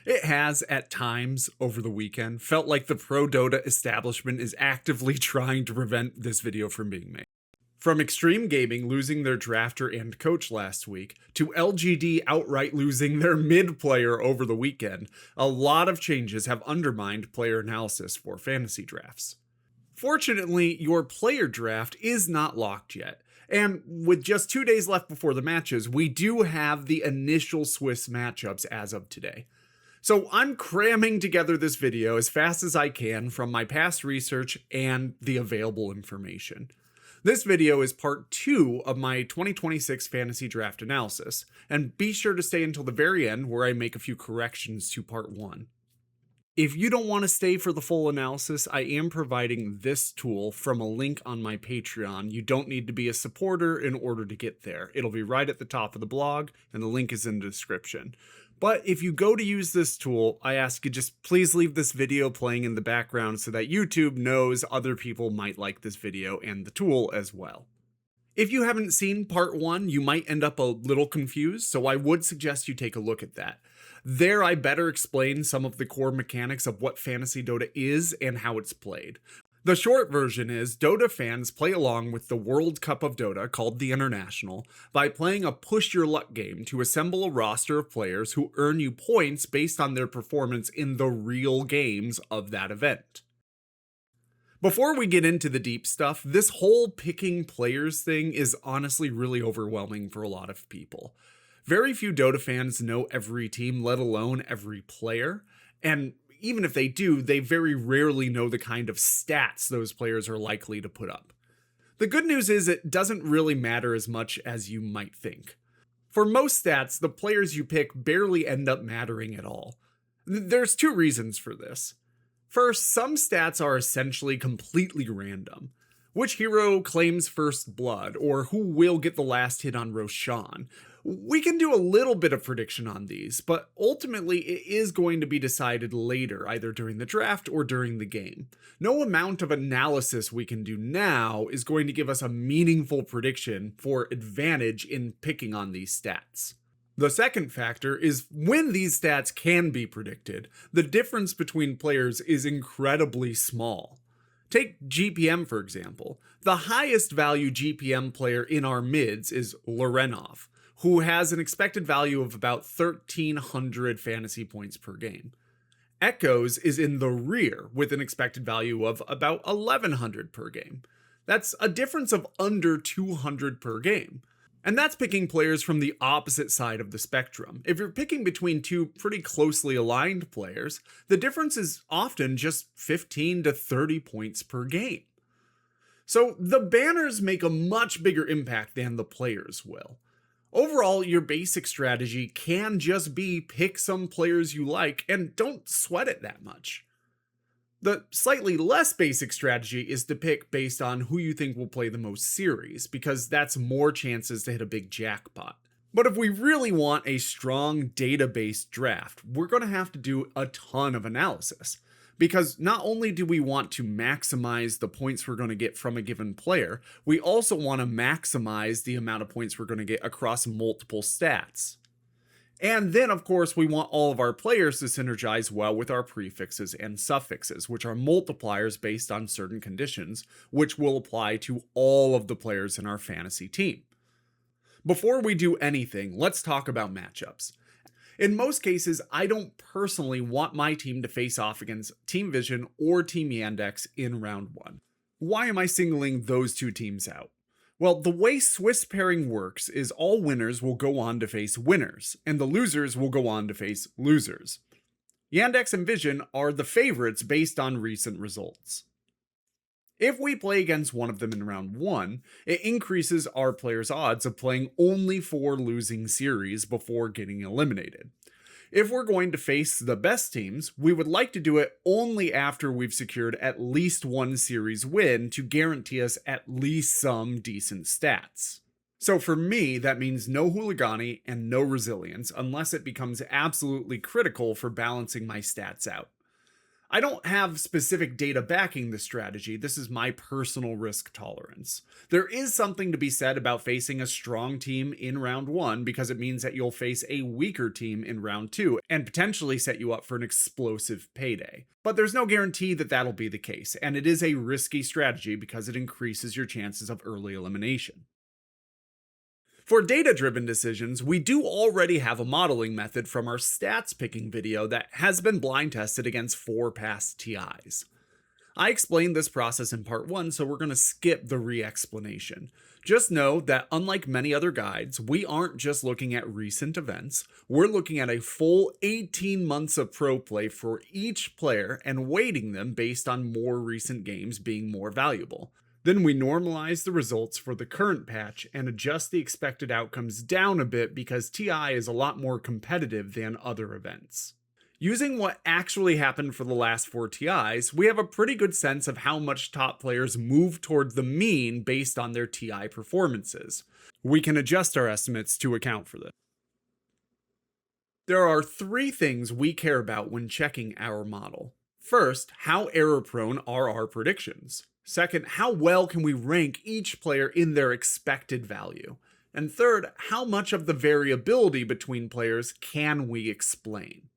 It has, at times over the weekend, felt like the pro Dota establishment is actively trying to prevent this video from being made. From Extreme Gaming losing their drafter and coach last week, to LGD outright losing their mid player over the weekend, a lot of changes have undermined player analysis for fantasy drafts. Fortunately, your player draft is not locked yet, and with just 2 days left before the matches, we do have the initial Swiss matchups as of today. So I'm cramming together this video as fast as I can from my past research and the available information. This video is part 2 of my 2026 fantasy draft analysis, and be sure to stay until the very end where I make a few corrections to part 1. If you don't want to stay for the full analysis, I am providing this tool from a link on my Patreon. You don't need to be a supporter in order to get there. It'll be right at the top of the blog, and the link is in the description. But if you go to use this tool, I ask you just please leave this video playing in the background so that YouTube knows other people might like this video and the tool as well. If you haven't seen part 1, you might end up a little confused, so I would suggest you take a look at that. There I better explain some of the core mechanics of what Fantasy Dota is and how it's played. The short version is Dota fans play along with the World Cup of Dota, called the International, by playing a push your luck game to assemble a roster of players who earn you points based on their performance in the real games of that event. Before we get into the deep stuff, this whole picking players thing is honestly really overwhelming for a lot of people. Very few Dota fans know every team, let alone every player, and even if they do, they very rarely know the kind of stats those players are likely to put up. The good news is it doesn't really matter as much as you might think. For most stats, the players you pick barely end up mattering at all. There's 2 reasons for this. First, some stats are essentially completely random. Which hero claims first blood, or who will get the last hit on Roshan? We can do a little bit of prediction on these, but ultimately it is going to be decided later, either during the draft or during the game. No amount of analysis we can do now is going to give us a meaningful prediction for advantage in picking on these stats. The second factor is when these stats can be predicted, the difference between players is incredibly small. Take GPM for example. The highest value GPM player in our mids is Lorenov, who has an expected value of about 1,300 fantasy points per game. Echoes is in the rear with an expected value of about 1,100 per game. That's a difference of under 200 per game. And that's picking players from the opposite side of the spectrum. If you're picking between 2 pretty closely aligned players, the difference is often just 15 to 30 points per game. So the banners make a much bigger impact than the players will. Overall, your basic strategy can just be pick some players you like and don't sweat it that much. The slightly less basic strategy is to pick based on who you think will play the most series, because that's more chances to hit a big jackpot. But if we really want a strong data-based draft, we're going to have to do a ton of analysis. Because not only do we want to maximize the points we're going to get from a given player, we also want to maximize the amount of points we're going to get across multiple stats. And then, of course, we want all of our players to synergize well with our prefixes and suffixes, which are multipliers based on certain conditions, which will apply to all of the players in our fantasy team. Before we do anything, let's talk about matchups. In most cases, I don't personally want my team to face off against Team Vision or Team Yandex in round 1. Why am I singling those 2 teams out? Well, the way Swiss pairing works is all winners will go on to face winners, and the losers will go on to face losers. Yandex and Vision are the favorites based on recent results. If we play against one of them in round 1, it increases our players' odds of playing only 4 losing series before getting eliminated. If we're going to face the best teams, we would like to do it only after we've secured at least 1 series win to guarantee us at least some decent stats. So for me, that means no Hooligani and no Resilience unless it becomes absolutely critical for balancing my stats out. I don't have specific data backing this strategy, this is my personal risk tolerance. There is something to be said about facing a strong team in round 1 because it means that you'll face a weaker team in round 2 and potentially set you up for an explosive payday. But there's no guarantee that that'll be the case, and it is a risky strategy because it increases your chances of early elimination. For data-driven decisions, we do already have a modeling method from our stats picking video that has been blind tested against 4 past TIs. I explained this process in part 1, so we're going to skip the re-explanation. Just know that unlike many other guides, we aren't just looking at recent events, we're looking at a full 18 months of pro play for each player and weighting them based on more recent games being more valuable. Then we normalize the results for the current patch and adjust the expected outcomes down a bit because TI is a lot more competitive than other events. Using what actually happened for the last 4 TIs, we have a pretty good sense of how much top players move toward the mean based on their TI performances. We can adjust our estimates to account for this. There are 3 things we care about when checking our model. First, how error-prone are our predictions? Second, how well can we rank each player in their expected value? And third, how much of the variability between players can we explain?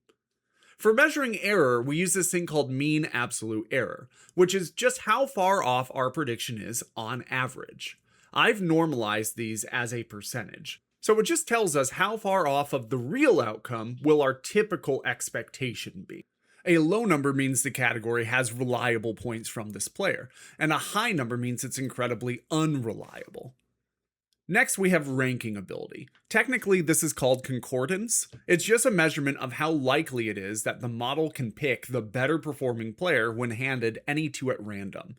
For measuring error, we use this thing called mean absolute error, which is just how far off our prediction is on average. I've normalized these as a percentage. So it just tells us how far off of the real outcome will our typical expectation be. A low number means the category has reliable points from this player, and a high number means it's incredibly unreliable. Next, we have ranking ability. Technically, this is called concordance. It's just a measurement of how likely it is that the model can pick the better performing player when handed any 2 at random.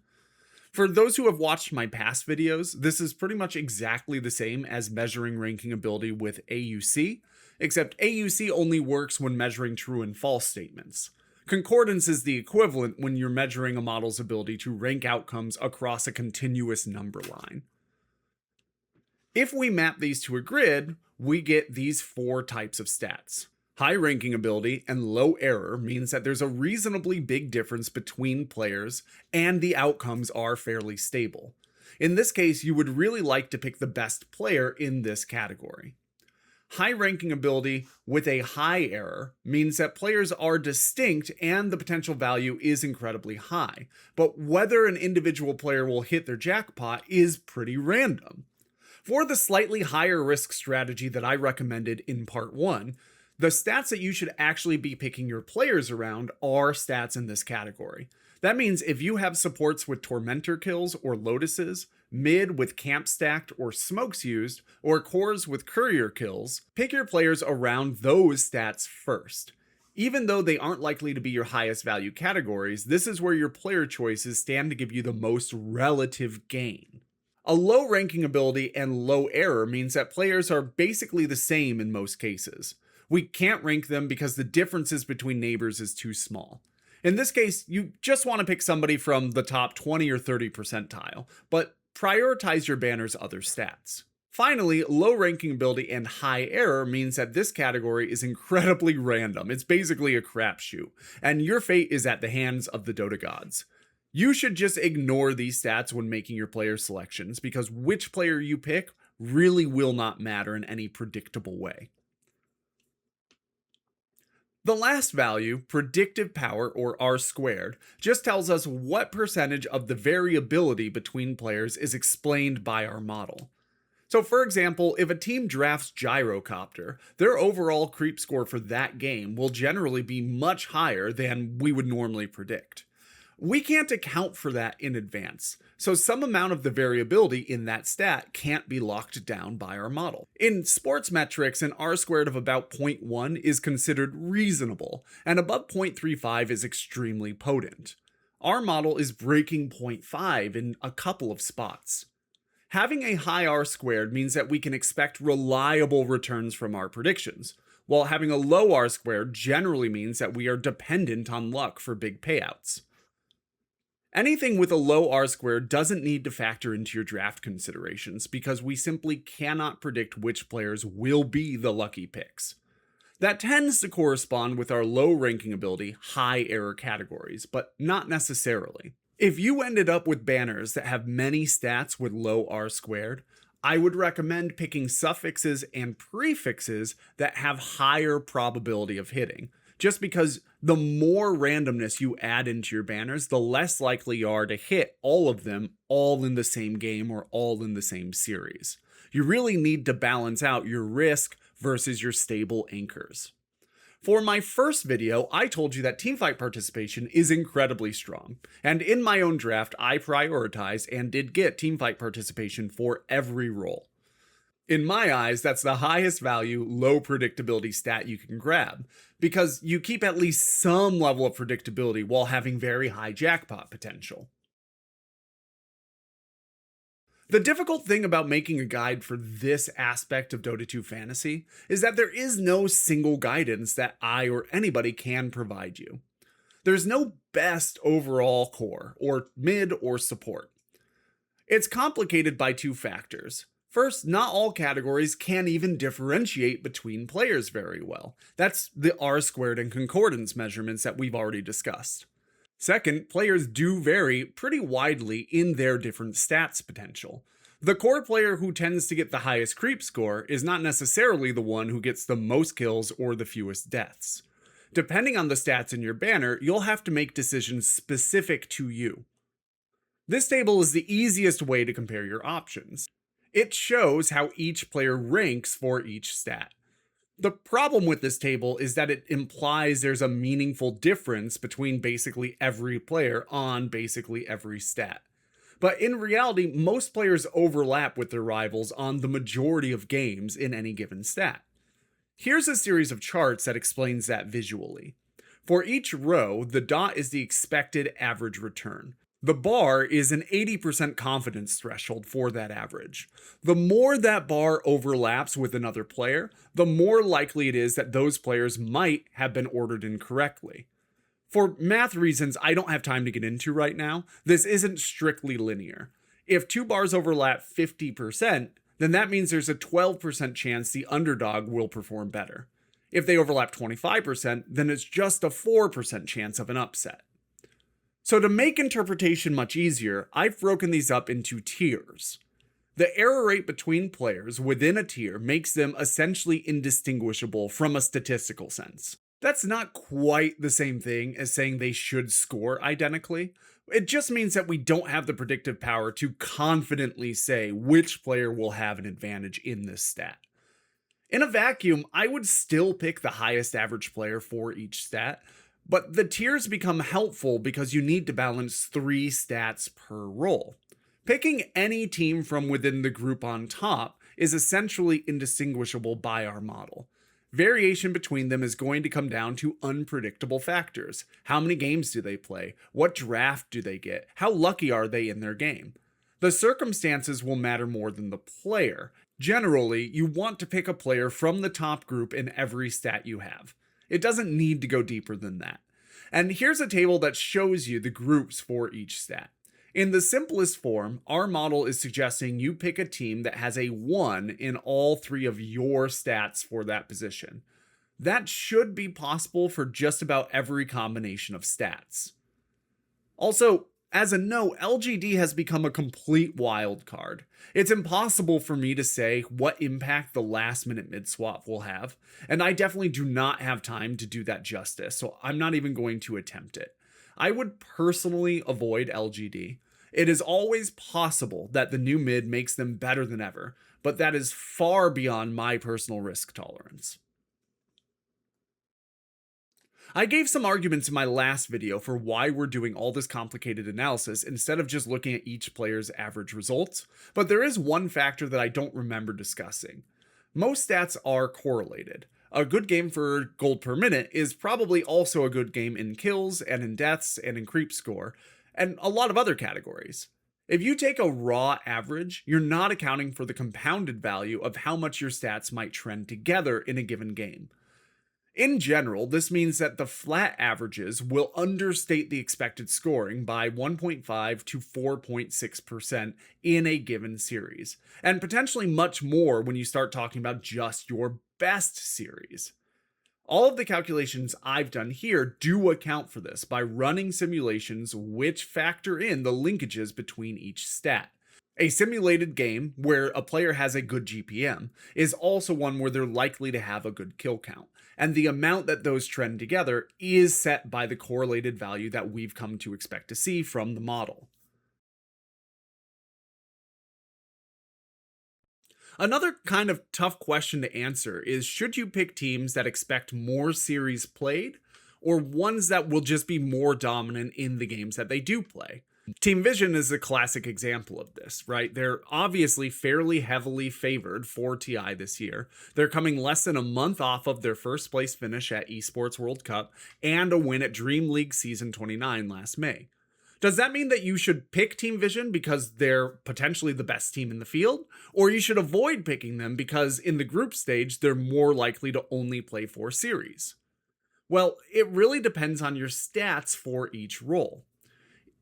For those who have watched my past videos, this is pretty much exactly the same as measuring ranking ability with AUC, except AUC only works when measuring true and false statements. Concordance is the equivalent when you're measuring a model's ability to rank outcomes across a continuous number line. If we map these to a grid, we get these 4 types of stats. High ranking ability and low error means that there's a reasonably big difference between players and the outcomes are fairly stable. In this case, you would really like to pick the best player in this category. High ranking ability with a high error means that players are distinct and the potential value is incredibly high, but whether an individual player will hit their jackpot is pretty random. For the slightly higher risk strategy that I recommended in part 1, the stats that you should actually be picking your players around are stats in this category. That means if you have supports with Tormentor kills or Lotuses, mid with camp stacked or smokes used, or cores with courier kills, pick your players around those stats first. Even though they aren't likely to be your highest value categories, this is where your player choices stand to give you the most relative gain. A low ranking ability and low error means that players are basically the same in most cases. We can't rank them because the differences between neighbors is too small. In this case, you just want to pick somebody from the top 20 or 30 percentile, but prioritize your banner's other stats. Finally, low ranking ability and high error means that this category is incredibly random. It's basically a crapshoot, and your fate is at the hands of the Dota gods. You should just ignore these stats when making your player selections because which player you pick really will not matter in any predictable way. The last value, predictive power or R squared, just tells us what percentage of the variability between players is explained by our model. So for example, if a team drafts Gyrocopter, their overall creep score for that game will generally be much higher than we would normally predict. We can't account for that in advance, so some amount of the variability in that stat can't be locked down by our model. In sports metrics, an R squared of about 0.1 is considered reasonable, and above 0.35 is extremely potent. Our model is breaking 0.5 in a couple of spots. Having a high R squared means that we can expect reliable returns from our predictions, while having a low R squared generally means that we are dependent on luck for big payouts. Anything with a low R squared doesn't need to factor into your draft considerations because we simply cannot predict which players will be the lucky picks. That tends to correspond with our low ranking ability, high error categories, but not necessarily. If you ended up with banners that have many stats with low R squared, I would recommend picking suffixes and prefixes that have higher probability of hitting. Just because the more randomness you add into your banners, the less likely you are to hit all of them all in the same game or all in the same series. You really need to balance out your risk versus your stable anchors. For my first video, I told you that teamfight participation is incredibly strong, and in my own draft, I prioritized and did get teamfight participation for every role. In my eyes, that's the highest value, low predictability stat you can grab, because you keep at least some level of predictability while having very high jackpot potential. The difficult thing about making a guide for this aspect of Dota 2 Fantasy is that there is no single guidance that I or anybody can provide you. There's no best overall core, or mid, or support. It's complicated by two factors. First, not all categories can even differentiate between players very well. That's the R squared and concordance measurements that we've already discussed. Second, players do vary pretty widely in their different stats potential. The core player who tends to get the highest creep score is not necessarily the one who gets the most kills or the fewest deaths. Depending on the stats in your banner, you'll have to make decisions specific to you. This table is the easiest way to compare your options. It shows how each player ranks for each stat. The problem with this table is that it implies there's a meaningful difference between basically every player on basically every stat. But in reality, most players overlap with their rivals on the majority of games in any given stat. Here's a series of charts that explains that visually. For each row, the dot is the expected average return. The bar is an 80% confidence threshold for that average. The more that bar overlaps with another player, the more likely it is that those players might have been ordered incorrectly. For math reasons I don't have time to get into right now, this isn't strictly linear. If two bars overlap 50%, then that means there's a 12% chance the underdog will perform better. If they overlap 25%, then it's just a 4% chance of an upset. So to make interpretation much easier, I've broken these up into tiers. The error rate between players within a tier makes them essentially indistinguishable from a statistical sense. That's not quite the same thing as saying they should score identically. It just means that we don't have the predictive power to confidently say which player will have an advantage in this stat. In a vacuum, I would still pick the highest average player for each stat, but the tiers become helpful because you need to balance 3 stats per role. Picking any team from within the group on top is essentially indistinguishable by our model. Variation between them is going to come down to unpredictable factors. How many games do they play? What draft do they get? How lucky are they in their game? The circumstances will matter more than the player. Generally, you want to pick a player from the top group in every stat you have. It doesn't need to go deeper than that. And here's a table that shows you the groups for each stat. In the simplest form, our model is suggesting you pick a team that has a 1 in all 3 of your stats for that position. That should be possible for just about every combination of stats. Also, as a note, LGD has become a complete wild card. It's impossible for me to say what impact the last minute mid swap will have, and I definitely do not have time to do that justice, so I'm not even going to attempt it. I would personally avoid LGD. It is always possible that the new mid makes them better than ever, but that is far beyond my personal risk tolerance. I gave some arguments in my last video for why we're doing all this complicated analysis instead of just looking at each player's average results, but there is one factor that I don't remember discussing. Most stats are correlated. A good game for gold per minute is probably also a good game in kills and in deaths and in creep score, and a lot of other categories. If you take a raw average, you're not accounting for the compounded value of how much your stats might trend together in a given game. In general, this means that the flat averages will understate the expected scoring by 1.5 to 4.6% in a given series, and potentially much more when you start talking about just your best series. All of the calculations I've done here do account for this by running simulations which factor in the linkages between each stat. A simulated game where a player has a good GPM is also one where they're likely to have a good kill count, and the amount that those trend together is set by the correlated value that we've come to expect to see from the model. Another kind of tough question to answer is, should you pick teams that expect more series played or ones that will just be more dominant in the games that they do play? Team Vision is a classic example of this, right? They're obviously fairly heavily favored for TI this year. They're coming less than a month off of their first place finish at Esports World Cup and a win at Dream League Season 29 last May. Does that mean that you should pick Team Vision because they're potentially the best team in the field? Or you should avoid picking them because in the group stage, they're more likely to only play 4 series? Well, it really depends on your stats for each role.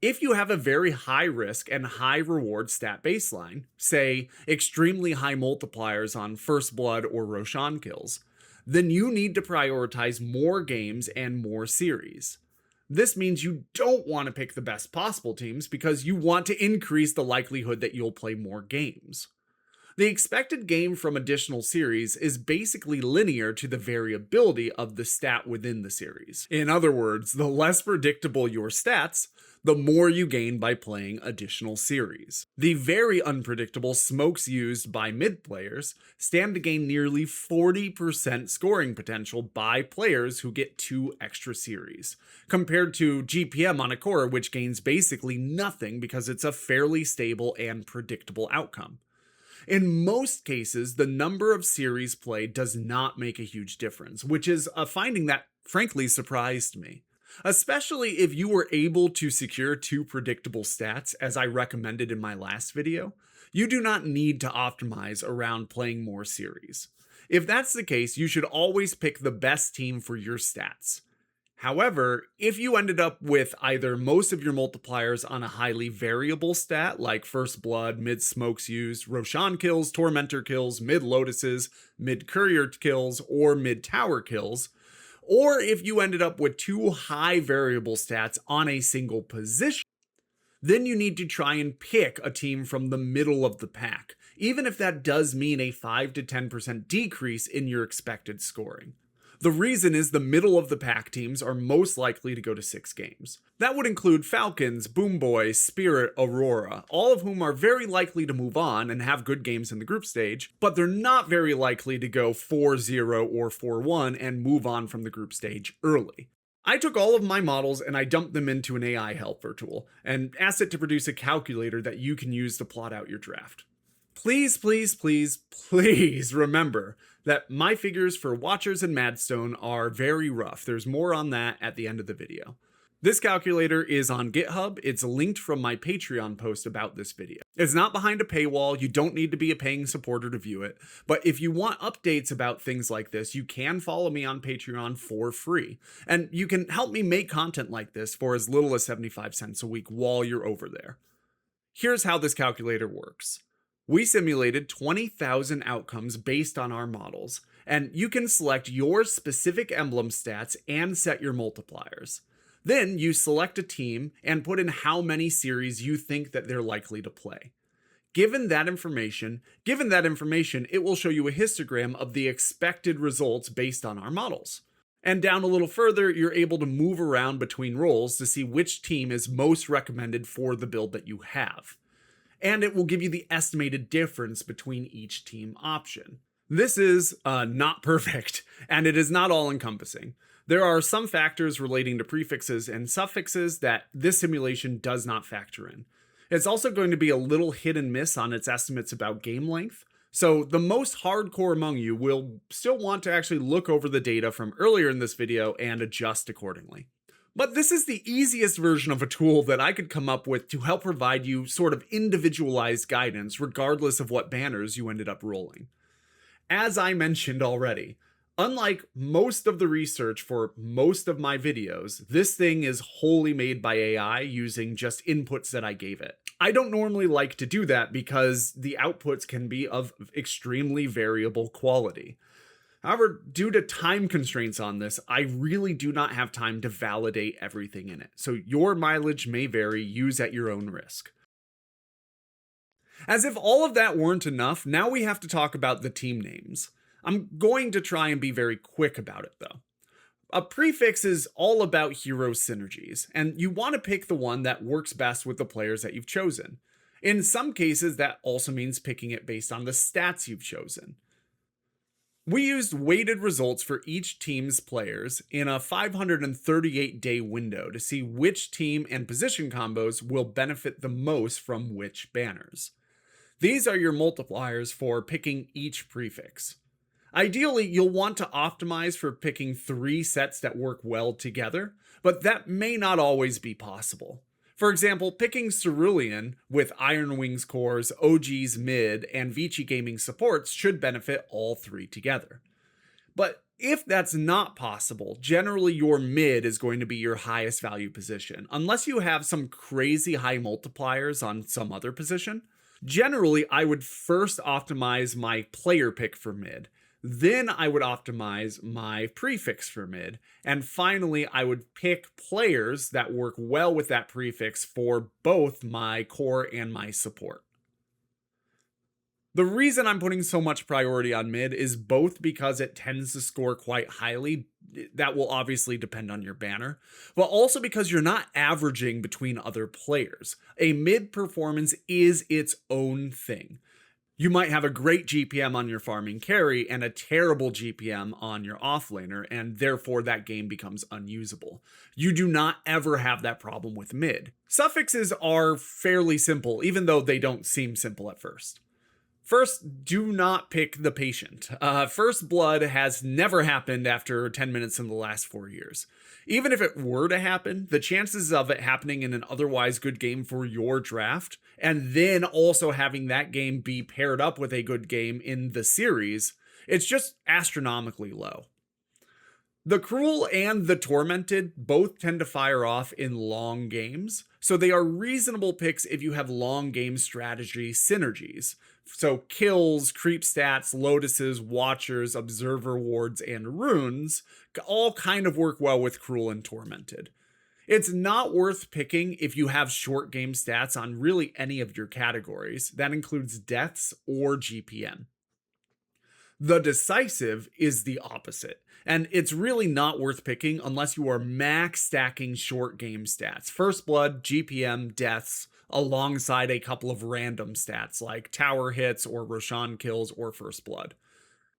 If you have a very high risk and high reward stat baseline, say extremely high multipliers on First Blood or Roshan kills, then you need to prioritize more games and more series. This means you don't want to pick the best possible teams because you want to increase the likelihood that you'll play more games. The expected game from additional series is basically linear to the variability of the stat within the series. In other words, the less predictable your stats, the more you gain by playing additional series. The very unpredictable smokes used by mid players stand to gain nearly 40% scoring potential by players who get 2 extra series, compared to GPM on a core, which gains basically nothing because it's a fairly stable and predictable outcome. In most cases, the number of series played does not make a huge difference, which is a finding that frankly surprised me. Especially if you were able to secure 2 predictable stats, as I recommended in my last video, you do not need to optimize around playing more series. If that's the case, you should always pick the best team for your stats. However, if you ended up with either most of your multipliers on a highly variable stat like First Blood, mid smokes used, Roshan kills, Tormentor kills, mid lotuses, mid courier kills, or mid tower kills, or if you ended up with 2 high variable stats on a single position, then you need to try and pick a team from the middle of the pack, even if that does mean a 5 to 10% decrease in your expected scoring. The reason is the middle of the pack teams are most likely to go to 6 games. That would include Falcons, Boomboy, Spirit, Aurora, all of whom are very likely to move on and have good games in the group stage, but they're not very likely to go 4-0 or 4-1 and move on from the group stage early. I took all of my models and I dumped them into an AI helper tool and asked it to produce a calculator that you can use to plot out your draft. Please, please, please, please remember that my figures for Watchers and Madstone are very rough. There's more on that at the end of the video. This calculator is on GitHub. It's linked from my Patreon post about this video. It's not behind a paywall. You don't need to be a paying supporter to view it. But if you want updates about things like this, you can follow me on Patreon for free. And you can help me make content like this for as little as 75 cents a week while you're over there. Here's how this calculator works. We simulated 20,000 outcomes based on our models, and you can select your specific emblem stats and set your multipliers. Then you select a team and put in how many series you think that they're likely to play. Given that information, it will show you a histogram of the expected results based on our models. And down a little further, you're able to move around between roles to see which team is most recommended for the build that you have. And it will give you the estimated difference between each team option. This is not perfect, and it is not all-encompassing. There are some factors relating to prefixes and suffixes that this simulation does not factor in. It's also going to be a little hit and miss on its estimates about game length, so the most hardcore among you will still want to actually look over the data from earlier in this video and adjust accordingly. But this is the easiest version of a tool that I could come up with to help provide you sort of individualized guidance regardless of what banners you ended up rolling. As I mentioned already, unlike most of the research for most of my videos, this thing is wholly made by AI using just inputs that I gave it. I don't normally like to do that because the outputs can be of extremely variable quality. However, due to time constraints on this, I really do not have time to validate everything in it, so your mileage may vary, use at your own risk. As if all of that weren't enough, now we have to talk about the team names. I'm going to try and be very quick about it though. A prefix is all about hero synergies, and you want to pick the one that works best with the players that you've chosen. In some cases, that also means picking it based on the stats you've chosen. We used weighted results for each team's players in a 538-day window to see which team and position combos will benefit the most from which banners. These are your multipliers for picking each prefix. Ideally, you'll want to optimize for picking 3 sets that work well together, but that may not always be possible. For example, picking Cerulean with Iron Wings cores, OG's mid, and Vici Gaming supports should benefit all 3 together. But if that's not possible, generally your mid is going to be your highest value position, unless you have some crazy high multipliers on some other position. Generally, I would first optimize my player pick for mid, then I would optimize my prefix for mid, and finally I would pick players that work well with that prefix for both my core and my support. The reason I'm putting so much priority on mid is both because it tends to score quite highly, that will obviously depend on your banner, but also because you're not averaging between other players. A mid performance is its own thing. You might have a great GPM on your farming carry and a terrible GPM on your offlaner, and therefore that game becomes unusable. You do not ever have that problem with mid. Suffixes are fairly simple, even though they don't seem simple at first. First, do not pick the patient. First blood has never happened after 10 minutes in the last 4 years. Even if it were to happen, the chances of it happening in an otherwise good game for your draft, and then also having that game be paired up with a good game in the series, it's just astronomically low. The Cruel and the Tormented both tend to fire off in long games, so they are reasonable picks if you have long game strategy synergies. So kills, creep stats, lotuses, watchers, observer wards, and runes all kind of work well with Cruel and Tormented. It's not worth picking if you have short game stats on really any of your categories. That includes deaths or GPM. The Decisive is the opposite, and it's really not worth picking unless you are max stacking short game stats. First blood, GPM, deaths, alongside a couple of random stats like tower hits or Roshan kills or first blood.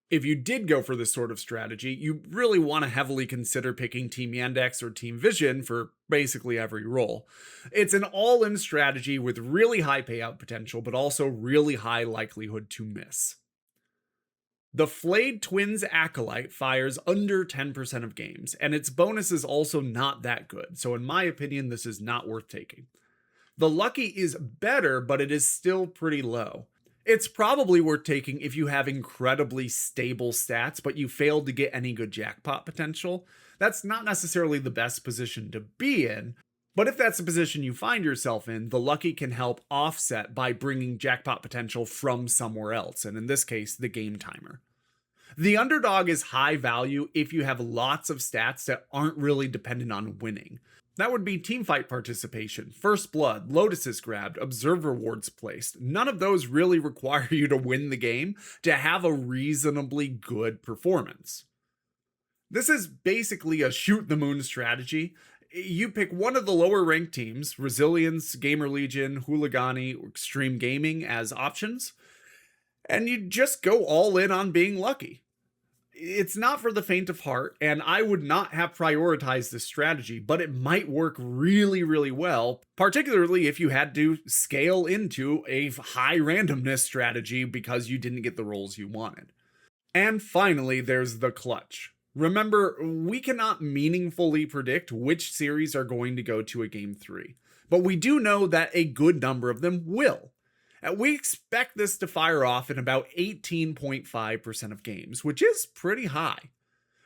If you did go for this sort of strategy, you really want to heavily consider picking Team Yandex or Team Vision for basically every role. It's an all-in strategy with really high payout potential, but also really high likelihood to miss. The Flayed Twins Acolyte fires under 10% of games, and its bonus is also not that good, so in my opinion, this is not worth taking. The Lucky is better, but it is still pretty low. It's probably worth taking if you have incredibly stable stats, but you failed to get any good jackpot potential. That's not necessarily the best position to be in, but if that's the position you find yourself in, the Lucky can help offset by bringing jackpot potential from somewhere else, and in this case, the game timer. The Underdog is high value if you have lots of stats that aren't really dependent on winning. That would be teamfight participation, first blood, lotuses grabbed, observer wards placed. None of those really require you to win the game to have a reasonably good performance. This is basically a shoot the moon strategy. You pick one of the lower ranked teams, Resilience, Gamer Legion, Hooligani, or Extreme Gaming as options, and you just go all in on being lucky. It's not for the faint of heart, and I would not have prioritized this strategy, but it might work really, really well, particularly if you had to scale into a high randomness strategy because you didn't get the rolls you wanted. And finally, there's the Clutch. Remember, we cannot meaningfully predict which series are going to go to a Game 3, but we do know that a good number of them will. We expect this to fire off in about 18.5% of games, which is pretty high.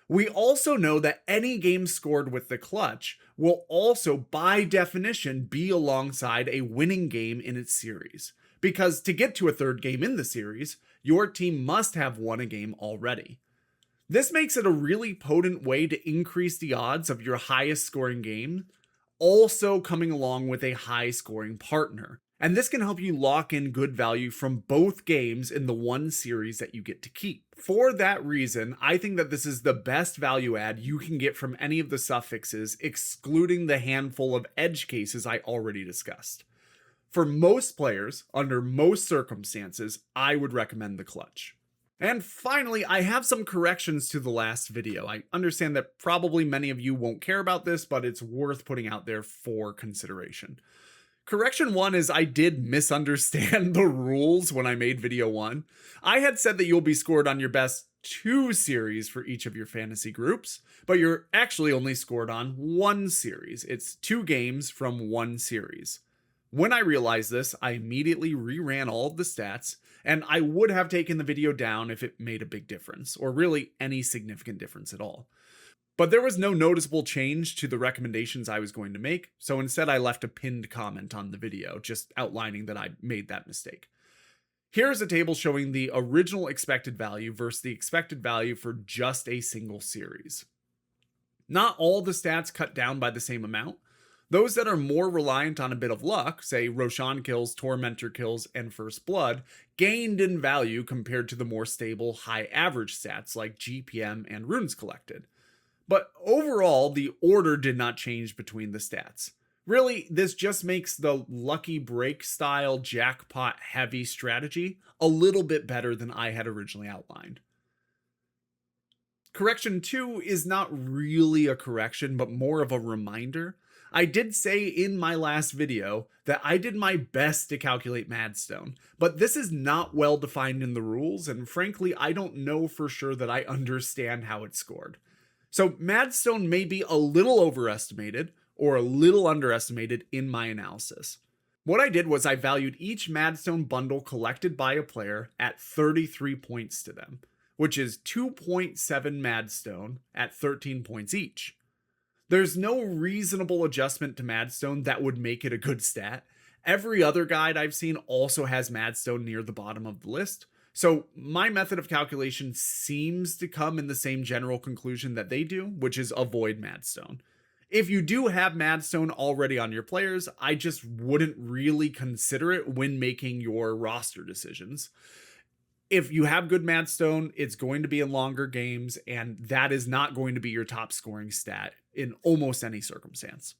We also know that any game scored with the Clutch will also, by definition, be alongside a winning game in its series. Because to get to a third game in the series, your team must have won a game already. This makes it a really potent way to increase the odds of your highest scoring game, also coming along with a high scoring partner. And this can help you lock in good value from both games in the one series that you get to keep. For that reason, I think that this is the best value add you can get from any of the suffixes, excluding the handful of edge cases I already discussed. For most players, under most circumstances, I would recommend the clutch. And finally, I have some corrections to the last video. I understand that probably many of you won't care about this, but it's worth putting out there for consideration. Correction 1 is I did misunderstand the rules when I made video 1. I had said that you'll be scored on your best 2 series for each of your fantasy groups, but you're actually only scored on 1 series. It's 2 games from 1 series. When I realized this, I immediately reran all of the stats, and I would have taken the video down if it made a big difference, or really any significant difference at all. But there was no noticeable change to the recommendations I was going to make, so instead I left a pinned comment on the video, just outlining that I made that mistake. Here's a table showing the original expected value versus the expected value for just a single series. Not all the stats cut down by the same amount. Those that are more reliant on a bit of luck, say Roshan kills, Tormentor kills, and First Blood, gained in value compared to the more stable high average stats like GPM and runes collected. But overall, the order did not change between the stats. Really, this just makes the lucky break style jackpot heavy strategy a little bit better than I had originally outlined. Correction 2 is not really a correction, but more of a reminder. I did say in my last video that I did my best to calculate Madstone, but this is not well defined in the rules, and frankly, I don't know for sure that I understand how it's scored. So Madstone may be a little overestimated or a little underestimated in my analysis. What I did was I valued each Madstone bundle collected by a player at 33 points to them, which is 2.7 Madstone at 13 points each. There's no reasonable adjustment to Madstone that would make it a good stat. Every other guide I've seen also has Madstone near the bottom of the list, so my method of calculation seems to come in the same general conclusion that they do, which is avoid Madstone. If you do have Madstone already on your players, I just wouldn't really consider it when making your roster decisions. If you have good Madstone, it's going to be in longer games, and that is not going to be your top scoring stat in almost any circumstance.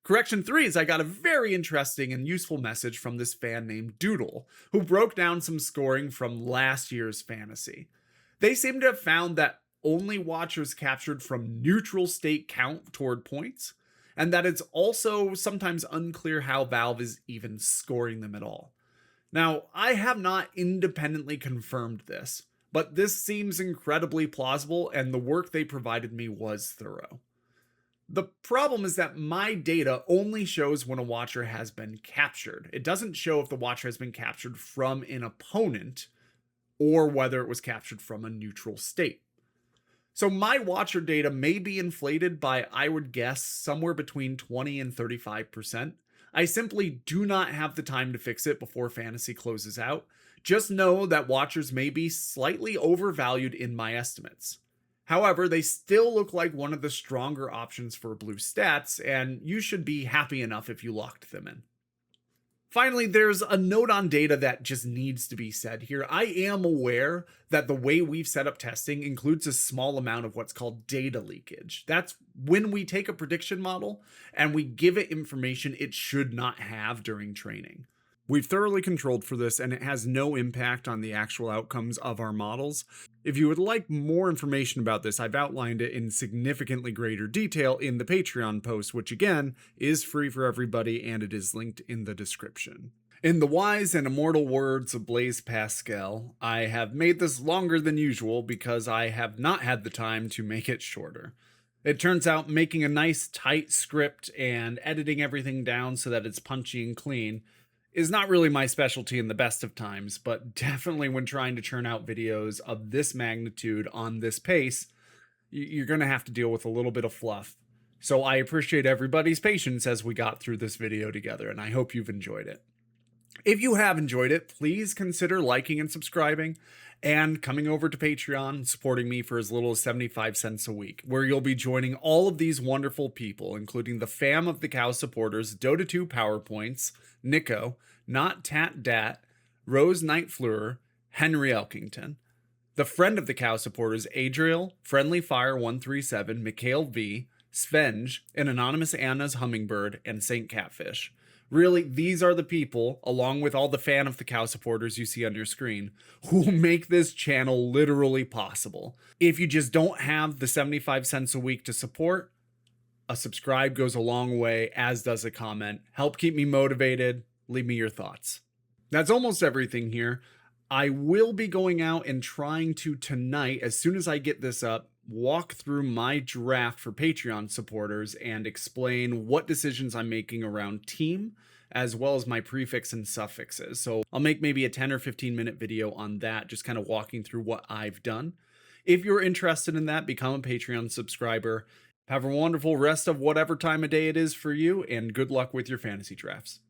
Correction 3 is I got a very interesting and useful message from this fan named Doodle, who broke down some scoring from last year's fantasy. They seem to have found that only watchers captured from neutral state count toward points, and that it's also sometimes unclear how Valve is even scoring them at all. Now, I have not independently confirmed this, but this seems incredibly plausible, and the work they provided me was thorough. The problem is that my data only shows when a watcher has been captured. It doesn't show if the watcher has been captured from an opponent or whether it was captured from a neutral state. So my watcher data may be inflated by, I would guess, somewhere between 20 and 35%. I simply do not have the time to fix it before fantasy closes out. Just know that watchers may be slightly overvalued in my estimates. However, they still look like one of the stronger options for blue stats, and you should be happy enough if you locked them in. Finally, there's a note on data that just needs to be said here. I am aware that the way we've set up testing includes a small amount of what's called data leakage. That's when we take a prediction model and we give it information it should not have during training. We've thoroughly controlled for this, and it has no impact on the actual outcomes of our models. If you would like more information about this, I've outlined it in significantly greater detail in the Patreon post, which again is free for everybody, and it is linked in the description. In the wise and immortal words of Blaise Pascal, I have made this longer than usual because I have not had the time to make it shorter. It turns out making a nice tight script and editing everything down so that it's punchy and clean is not really my specialty in the best of times, but definitely when trying to churn out videos of this magnitude on this pace, you're going to have to deal with a little bit of fluff. So I appreciate everybody's patience as we got through this video together, and I hope you've enjoyed it. If you have enjoyed it, please consider liking and subscribing and coming over to Patreon and supporting me for as little as 75 cents a week, where you'll be joining all of these wonderful people, including the fam of the cow supporters, Dota 2 PowerPoints, Nico, Not Tat Dat, Rose Nightfleur, Henry Elkington. The friend of the cow supporters, Adriel, Friendly Fire 137, Mikhail V, Svenge, an anonymous Anna's Hummingbird, and Saint Catfish. Really, these are the people, along with all the fan of the cow supporters you see on your screen, who make this channel literally possible. If you just don't have the 75 cents a week to support, a subscribe goes a long way, as does a comment. Help keep me motivated. Leave me your thoughts. That's almost everything here. I will be going out and trying to tonight, as soon as I get this up, walk through my draft for Patreon supporters and explain what decisions I'm making around team, as well as my prefix and suffixes. So I'll make maybe a 10 or 15 minute video on that, just kind of walking through what I've done. If you're interested in that, become a Patreon subscriber. Have a wonderful rest of whatever time of day it is for you, and good luck with your fantasy drafts.